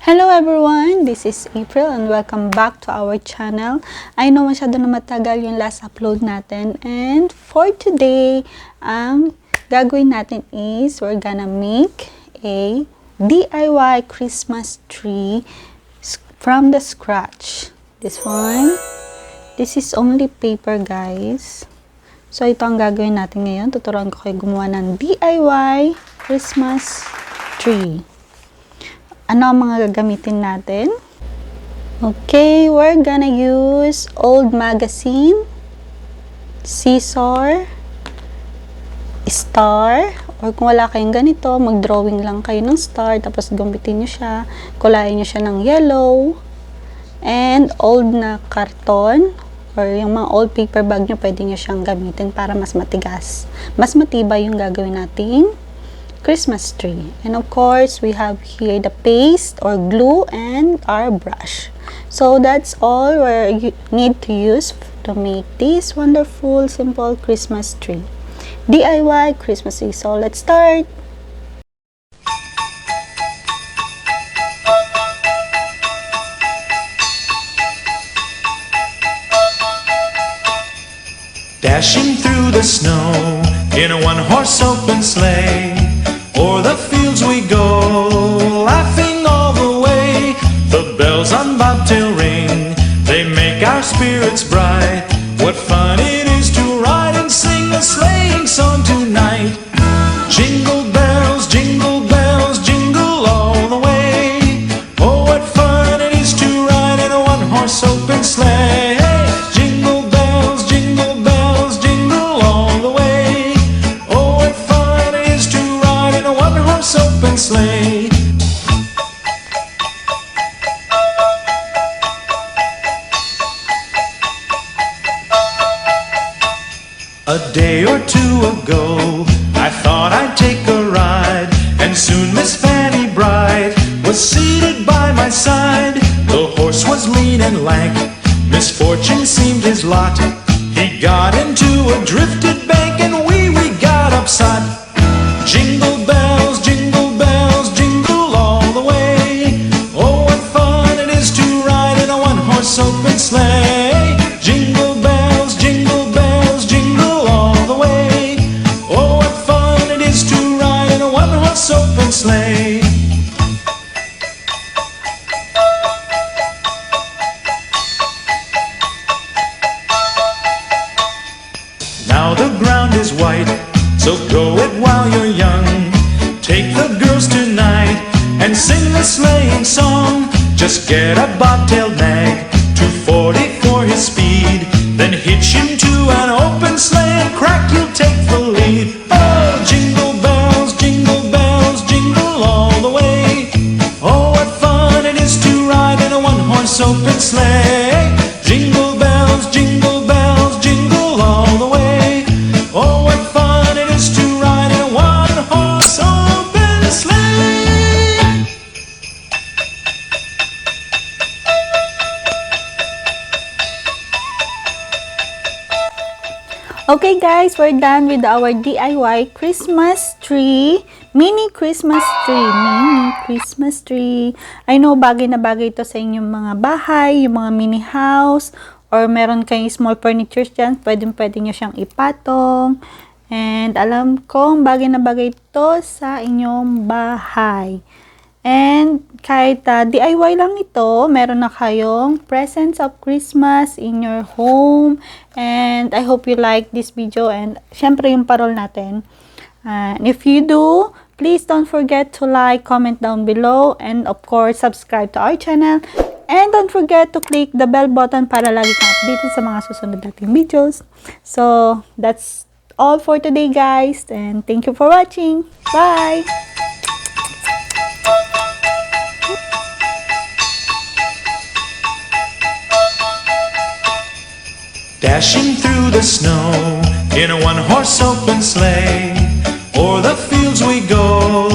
Hello everyone, this is April and welcome back to our channel. I know masyado na matagal yung last upload natin, and for today, gagawin natin is we're gonna make a DIY Christmas tree from the scratch. This is only paper, guys. So ito ang gagawin natin ngayon. Tuturuan ko kayo gumawa ng DIY Christmas tree. Ano ang mga gagamitin natin? Okay, we're gonna use old magazine, scissor, star, or kung wala kayong ganito, mag-drawing lang kayo ng star, tapos gamitin nyo siya, kulayan nyo siya ng yellow, and old na karton, or yung mga old paper bag nyo, pwede nyo siyang gamitin para mas matigas. Mas matibay yung gagawin nating Christmas tree. And of course, we have here the paste or glue and our brush. So that's all we need to use to make this wonderful, simple Christmas tree. DIY Christmas tree. So let's start! Dashing through the snow in a one-horse open sleigh, o'er the fields we go, laughing all the way. The bells on bobtail ring, they make our spirits bright. What fun it is to ride and sing a sleighing song tonight. Jingle bells, jingle all the way. Oh, what fun it is to ride in a one-horse open sleigh. Jingle bells, jingle all the way. Oh, what fun it is to ride in a one-horse open sleigh. A day or two ago, I thought I'd take a ride, and soon Miss Fanny Bright was seated by my side. The horse was lean and lank, misfortune seemed his lot. He got into a drifted bank, and we got upset. Jingle bells, jingle all the way. Oh, what fun it is to ride in a one-horse open sleigh. Jingle bells, jingle all the way. Oh, what fun it is to ride in a one-horse open sleigh. Now the ground is white, so go it while you're young. Take the girls tonight and sing the sleighing song. Just get a bobtailed nag, 240 for his speed, then hitch him to an open sleigh and crack, you'll take the lead. Oh, jingle bells, jingle all the way. Oh, what fun it is to ride in a one-horse open sleigh. Jingle bells, jingle all the way. Oh, what fun it is to ride in a one-horse open sleigh. Okay guys, we're done with our DIY Christmas tree. Mini Christmas tree. I know bagay na bagay ito sa inyong mga bahay, yung mga mini house, or meron kayong small furniture dyan, pwede nyo siyang ipatong. And alam kong bagay na bagay ito sa inyong bahay. And kahit DIY lang ito, meron na kayong presents of Christmas in your home. And I hope you like this video. And syempre yung parol natin. And if you do, please don't forget to like, comment down below. And of course, subscribe to our channel. And don't forget to click the bell button para lagi kang updated sa mga susunod nating videos. So, that's all for today, guys. And thank you for watching. Bye! Dashing through the snow in a one-horse open sleigh, o'er the fields we go,